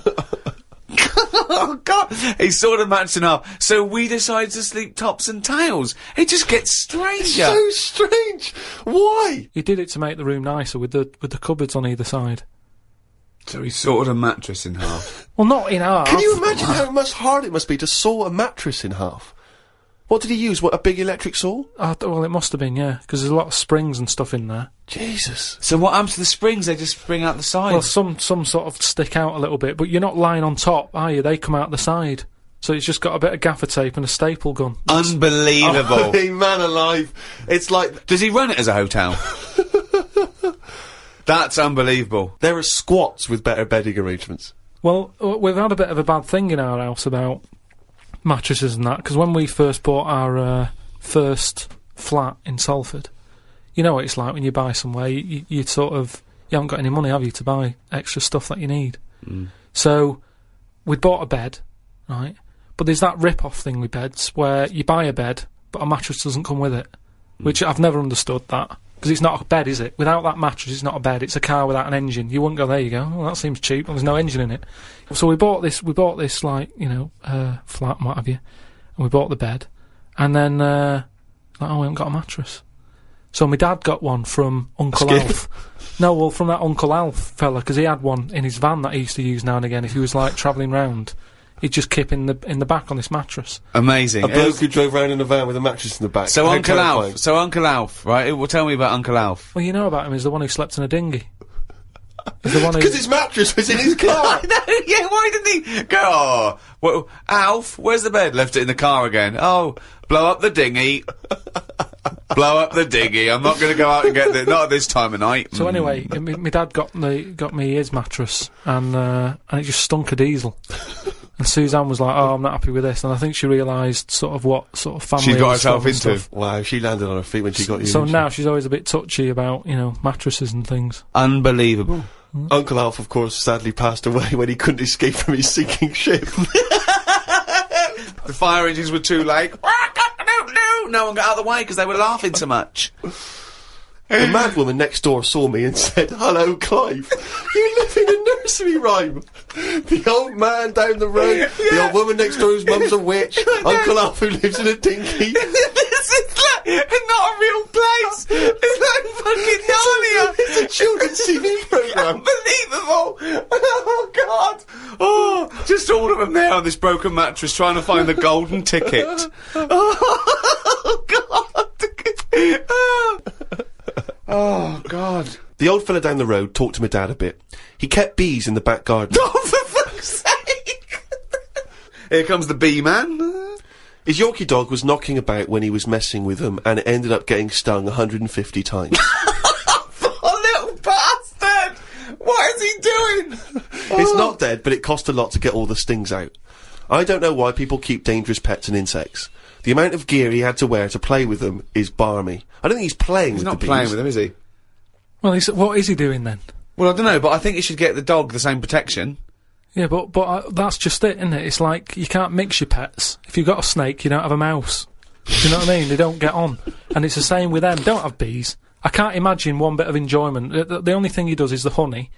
Oh, God. He sawed a mattress in half. So we decided to sleep tops and tails. It just gets stranger. So strange. Why? He did it to make the room nicer with the cupboards on either side. So he sawed a mattress in half. Well, not in half. Can you imagine how much hard it must be to saw a mattress in half? What did he use? What, a big electric saw? Well, it must have been, yeah, because there's a lot of springs and stuff in there. Jesus. So what happens to the springs? They just spring out the side. Well, some sort of stick out a little bit, but you're not lying on top, are you? They come out the side. So it's just got a bit of gaffer tape and a staple gun. Unbelievable. Hey, man alive. It's like... Does he run it as a hotel? That's unbelievable. There are squats with better bedding arrangements. Well, we've had a bit of a bad thing in our house about mattresses and that, because when we first bought our first flat in Salford, you know what it's like when you buy somewhere, you sort of, you haven't got any money, have you, to buy extra stuff that you need. So, we'd bought a bed, right, but there's that rip-off thing with beds, where you buy a bed, but a mattress doesn't come with it, which I've never understood that. Because it's not a bed, is it? Without that mattress, it's not a bed. It's a car without an engine. You wouldn't go, there you go. Well, that seems cheap. Well, there's no engine in it. So we bought this, like, you know, flat and what have you. And we bought the bed. And then, like, oh, we haven't got a mattress. So my dad got one from Uncle Alf. No, well, from that Uncle Alf fella, because he had one in his van that he used to use now and again if he was, like, travelling round. He'd just kip in the back on this mattress. Amazing. A bloke who drove around in a van with a mattress in the back. So How Uncle terrifying. Alf. So Uncle Alf, right? Well, tell me about Uncle Alf. Well, you know about him, he's the one who slept in a dinghy. He's the one who... Because his mattress was in his car. I know, yeah, why didn't he go, oh, well, Alf, where's the bed? Left it in the car again. Oh, blow up the dinghy. Blow up the dinghy. I'm not going to go out and get it. Not at this time of night. So anyway, my dad got me his mattress, and it just stunk of diesel. And Suzanne was like, "Oh, I'm not happy with this," and I think she realised sort of what sort of family She's got and herself stuff and into. stuff. Wow, she landed on her feet when she got you. So didn't she? now she's always a bit touchy about, you know, mattresses and things. Unbelievable. Uncle Alf, of course, sadly passed away when he couldn't escape from his sinking ship. The fire engines were too late. No one got out of the way because they were laughing so much. The mad woman next door saw me and said, "Hello, Clive. You live in a nursery rhyme. The old man down the road, the old woman next door whose mum's a witch, Uncle Alf who lives in a dinghy." This is like not a real place. It's like fucking Narnia. It's a children's TV programme. Unbelievable. Oh, God. Oh, just all of them there on this broken mattress trying to find the golden ticket. Oh, God. Oh, God. The old fella down the road talked to my dad a bit. He kept bees in the back garden. Oh, for fuck's sake. Here comes the bee man. His Yorkie dog was knocking about when he was messing with them, and it ended up getting stung 150 times. Oh, little bastard. What is he doing? It's not dead, but it cost a lot to get all the stings out. I don't know why people keep dangerous pets and insects. The amount of gear he had to wear to play with them is balmy. I don't think he's playing with the bees. He's not playing with them, is he? Well, what is he doing then? Well, I don't know, but I think you should get the dog the same protection. Yeah, but that's just it, isn't it? It's like, you can't mix your pets. If you've got a snake, you don't have a mouse. Do you know what I mean? They don't get on. And it's the same with them. Don't have bees. I can't imagine one bit of enjoyment. The only thing he does is the honey.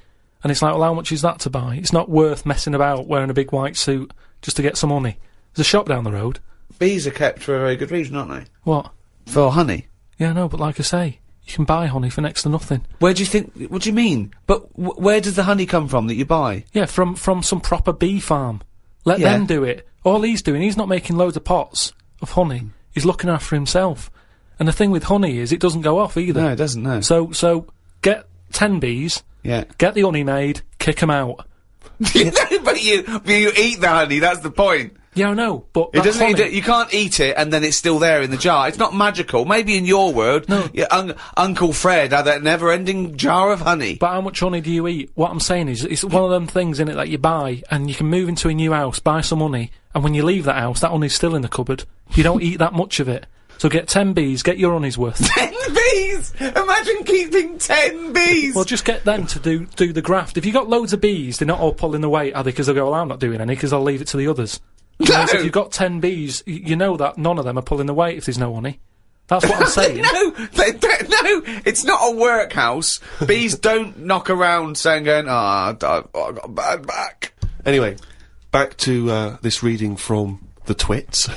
And it's like, well, how much is that to buy? It's not worth messing about wearing a big white suit just to get some honey. There's a shop down the road. Bees are kept for a very good reason, aren't they? What? For honey. Yeah, no, but like I say, you can buy honey for next to nothing. Where do you think... What do you mean? But where does the honey come from that you buy? Yeah, from some proper bee farm. Let them do it. All he's doing, he's not making loads of pots of honey. He's looking after himself. And the thing with honey is, it doesn't go off either. No, it doesn't, no. So get 10 bees... Yeah. Get the honey made, kick them out. But you eat the honey, that's the point. Yeah, I know, but It doesn't. You can't eat it and then it's still there in the jar. It's not magical. Maybe in your world, no. Uncle Fred had that never-ending jar of honey. But how much honey do you eat? What I'm saying is, it's one of them things in it that you buy, and you can move into a new house, buy some honey, and when you leave that house, that honey's still in the cupboard. You don't eat that much of it. So get 10 bees, get your honey's worth. 10 bees! Imagine keeping 10 bees! Well, just get them to do the graft. If you got loads of bees, they're not all pulling the weight, are they? Because they'll go, well, I'm not doing any, because I'll leave it to the others. No! Whereas if you've got 10 bees, you know that none of them are pulling the weight if there's no honey. That's what I'm saying. No, it's not a workhouse. Bees don't knock around saying, I got a bad back. Anyway, back to this reading from the twits.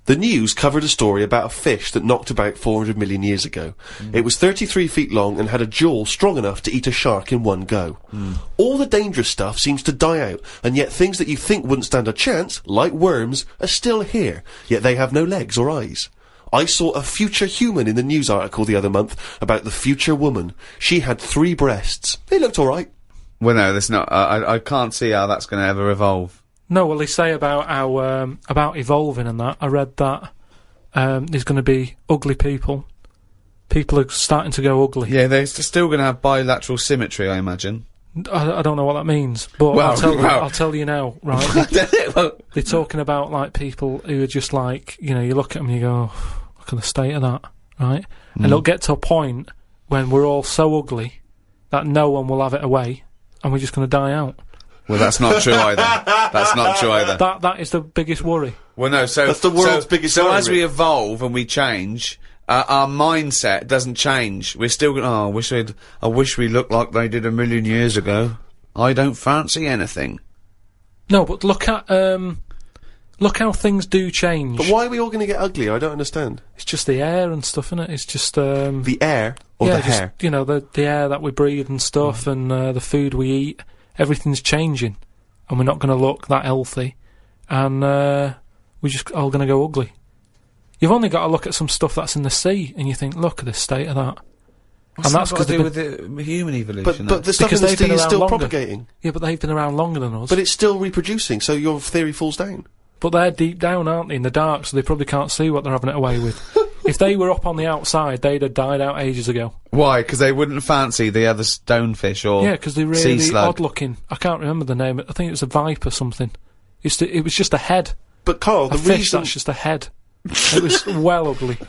The news covered a story about a fish that knocked about 400 million years ago. It was 33 feet long and had a jaw strong enough to eat a shark in one go. All the dangerous stuff seems to die out, and yet things that you think wouldn't stand a chance, like worms, are still here, yet they have no legs or eyes. I saw a future human in the news article the other month about the future woman. She had 3 breasts. They looked alright. Well, no, that's not. I can't see how that's going to ever evolve. No, well, they say about how, about evolving and that. I read that, there's going to be ugly people. People are starting to go ugly. Yeah, they're still going to have bilateral symmetry, I imagine. I don't know what that means, but Well, I'll tell you now, right? They're talking about, like, people who are just like, you know, you look at them and you go, oh, look at the state of that, right? And it'll get to a point when we're all so ugly that no one will have it away, and we're just going to die out. Well, that's not true either. That's not true either. That is the biggest worry. Well, no, so... That's the world's biggest So worry. as we evolve and we change, our mindset doesn't change. We're still going, I wish we looked like they did 1,000,000 years ago. I don't fancy anything. No, but look how things do change. But why are we all going to get ugly? I don't understand. It's just the air and stuff, isn't it? It's just, The air or the just, hair? you know, the air that we breathe and stuff, and the food we eat. Everything's changing, and we're not going to look that healthy, and we're just all going to go ugly. You've only got to look at some stuff that's in the sea, and you think, look at the state of that. What's and that's that got to because do with the human evolution? But the stuff in Because the they've sea been is around still longer. propagating. Yeah, but they've been around longer than us. But it's still reproducing, so your theory falls down. But they're deep down, aren't they, in the dark, so they probably can't see what they're having it away with. If they were up on the outside, they'd have died out ages ago. Why? Because they wouldn't fancy the other stonefish or Yeah, because they're sea really slug. odd-looking. I can't remember the name. I think it was a viper something. It was just a head. But Carl, A the fish reason... that's just a head. It was well ugly.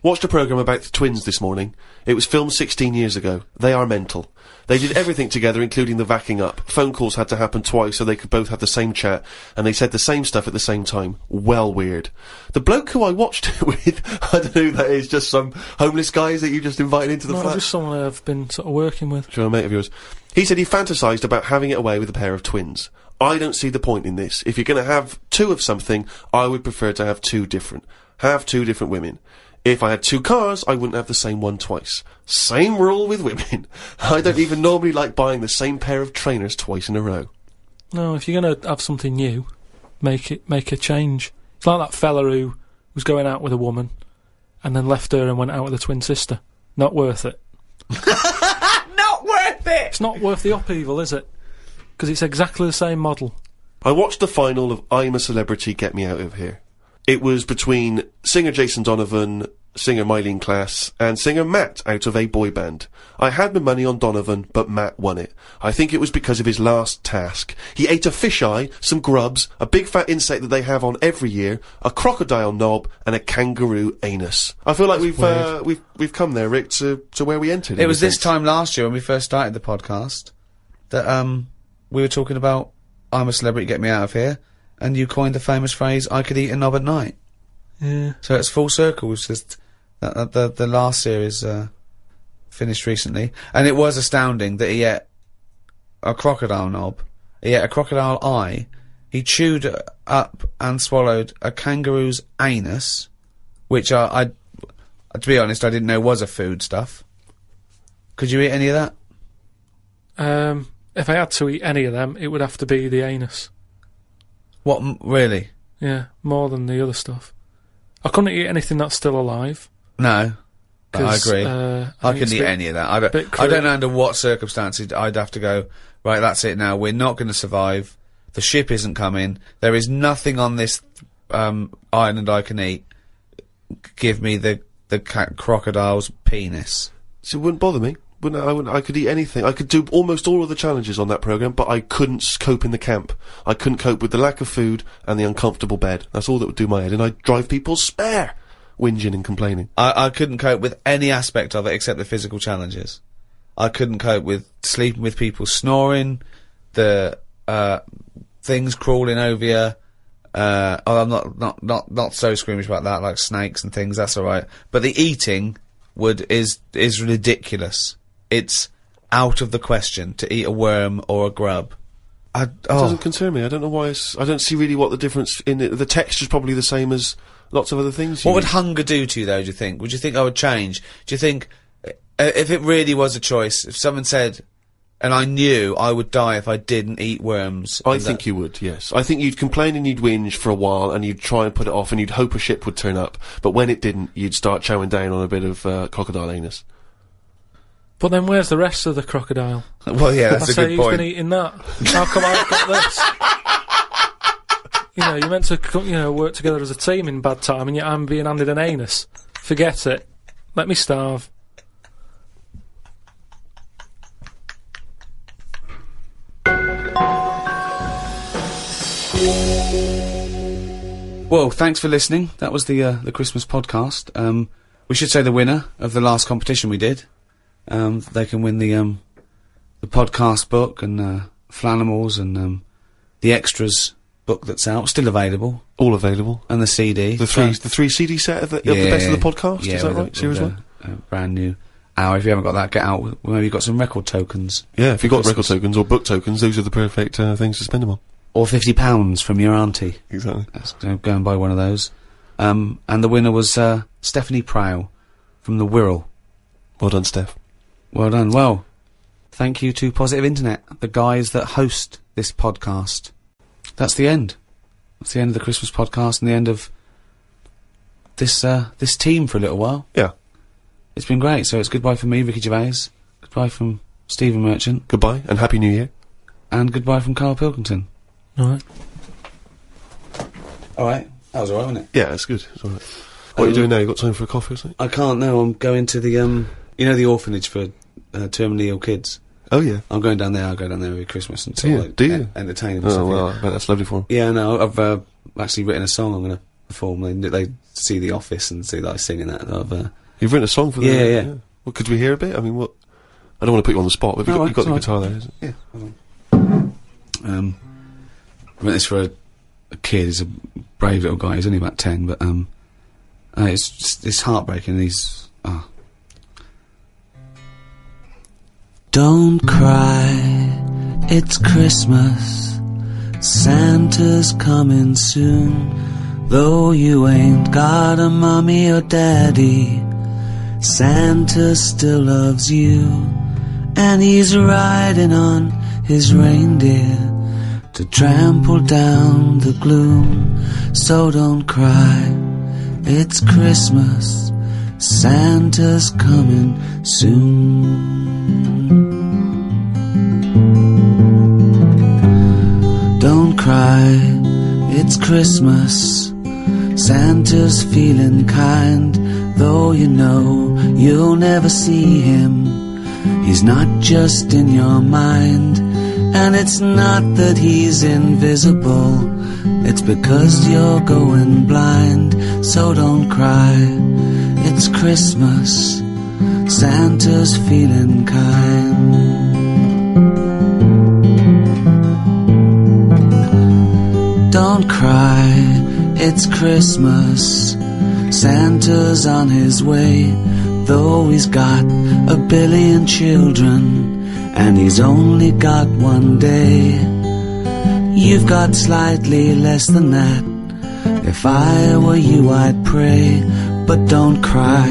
Watched a programme about the twins this morning. It was filmed 16 years ago. They are mental. They did everything together, including the vacking up. Phone calls had to happen twice so they could both have the same chat, and they said the same stuff at the same time. Well weird. The bloke who I watched it with, I don't know who that is, just some homeless guys that you just invited into the No, flat? just someone I've been sort of working with. Sure, a mate of yours. He said he fantasised about having it away with a pair of twins. I don't see the point in this. If you're going to have 2 of something, I would prefer to have 2 different. Have 2 different women. If I had 2 cars, I wouldn't have the same one twice. Same rule with women. I don't even normally like buying the same pair of trainers twice in a row. No, if you're going to have something new, make a change. It's like that fella who was going out with a woman and then left her and went out with a twin sister. Not worth it. Not worth it! It's not worth the upheaval, is it? Because it's exactly the same model. I watched the final of I'm a Celebrity, Get Me Out of Here. It was between singer Jason Donovan, singer Mylene Class, and singer Matt out of a boy band. I had my money on Donovan, but Matt won it. I think it was because of his last task. He ate a fisheye, some grubs, a big fat insect that they have on every year, a crocodile knob, and a kangaroo anus. I feel like we've come there, Rick, to where we entered. It was this time last year when we first started the podcast that we were talking about I'm a Celebrity, Get Me Out of Here, and you coined the famous phrase I could eat a knob at night. Yeah. So it's full circle. It's just the last series finished recently, and it was astounding that he ate a crocodile knob, he ate a crocodile eye, he chewed up and swallowed a kangaroo's anus, which I to be honest, I didn't know was a food stuff. Could you eat any of that? If I had to eat any of them, it would have to be the anus. What, really? Yeah, more than the other stuff. I couldn't eat anything that's still alive. No. I 'Cause, agree. I I think it's couldn't eat a bit- any of that. I don't know under what circumstances I'd have to go, right, that's it now, we're not going to survive, the ship isn't coming, there is nothing on this island I can eat, give me the crocodile's penis. So it wouldn't bother me. I could eat anything. I could do almost all of the challenges on that programme, but I couldn't cope in the camp. I couldn't cope with the lack of food and the uncomfortable bed. That's all that would do my head, and I'd drive people spare, whinging and complaining. I couldn't cope with any aspect of it except the physical challenges. I couldn't cope with sleeping with people snoring, the things crawling over you. I'm not so squeamish about that, like snakes and things, that's alright. But the eating is ridiculous. It's out of the question to eat a worm or a grub. It doesn't concern me. I don't know why I don't see really what the difference in it. The texture's probably the same as lots of other things. What would hunger do to you, though, do you think? Would you think I would change? Do you think, if it really was a choice, if someone said, and I knew I would die if I didn't eat worms... I think you would, yes. I think you'd complain and you'd whinge for a while, and you'd try and put it off, and you'd hope a ship would turn up. But when it didn't, you'd start chowing down on a bit of crocodile anus. But then where's the rest of the crocodile? Well, yeah, that's a good who's point. been eating that? How come I've got this? You know, you're meant to, work together as a team in bad time, and yet I'm being handed an anus. Forget it. Let me starve. Well, thanks for listening. That was the Christmas podcast. We should say the winner of the last competition we did. They can win the podcast book and Flanimals and the extras book that's out, still available, All available. and the CD. The three CD set of the best of the podcast. Yeah, is that with right? Series one. Brand new hour. If you haven't got that, get out. Maybe you've got some record tokens. Yeah, if you've got record tokens or book tokens, those are the perfect things to spend them on. Or £50 from your auntie. Exactly. Go and buy one of those. And the winner was Stephanie Prow from the Wirral. Well done, Steph. Well done. Well, thank you to Positive Internet, the guys that host this podcast. That's the end. That's the end of the Christmas podcast and the end of this team for a little while. Yeah. It's been great. So it's goodbye from me, Ricky Gervais. Goodbye from Stephen Merchant. Goodbye and Happy New Year. And goodbye from Carl Pilkington. Alright. Alright. That was alright, wasn't it? Yeah, it's good. It's all right. What are you doing now? You got time for a coffee or something? I can't now. I'm going to the, the orphanage for terminally ill kids. Oh, yeah. I'm going down there. I'll go down there every Christmas and Yeah, do you? entertain them. Oh, stuff, well, yeah. I bet that's lovely for him. Yeah, no, I've actually written a song I'm going to perform. They see The Office and see that I sing in that. You've written a song for them? Yeah. Well, could we hear a bit? I mean, what? I don't want to put you on the spot, but you've got the guitar there, isn't it? Yeah. I wrote this for a kid. He's a brave little guy. He's only about 10, but it's heartbreaking. He's Don't cry, it's Christmas. Santa's coming soon. Though you ain't got a mommy or daddy, Santa still loves you. And he's riding on his reindeer to trample down the gloom. So don't cry, it's Christmas. Santa's coming soon. Don't cry, it's Christmas. Santa's feeling kind. though you know you'll never see him. He's not just in your mind, and it's not that he's invisible, it's because you're going blind. So don't cry, it's Christmas, Santa's feeling kind. Don't cry, it's Christmas, Santa's on his way, though he's got 1 billion children, and he's only got 1 day. You've got slightly less than that. If I were you, I'd pray, but don't cry,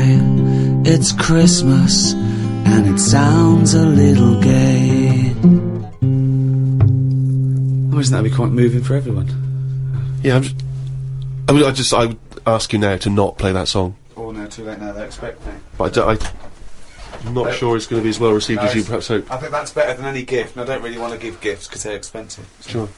it's Christmas, and it sounds a little gay. Oh, isn't that be quite moving for everyone? Yeah, I would ask you now to not play that song. Oh no, too late now, they expect me. But I'm not sure it's going to be as well received as you perhaps hope. I think that's better than any gift, and I don't really want to give gifts because they're expensive. Sure.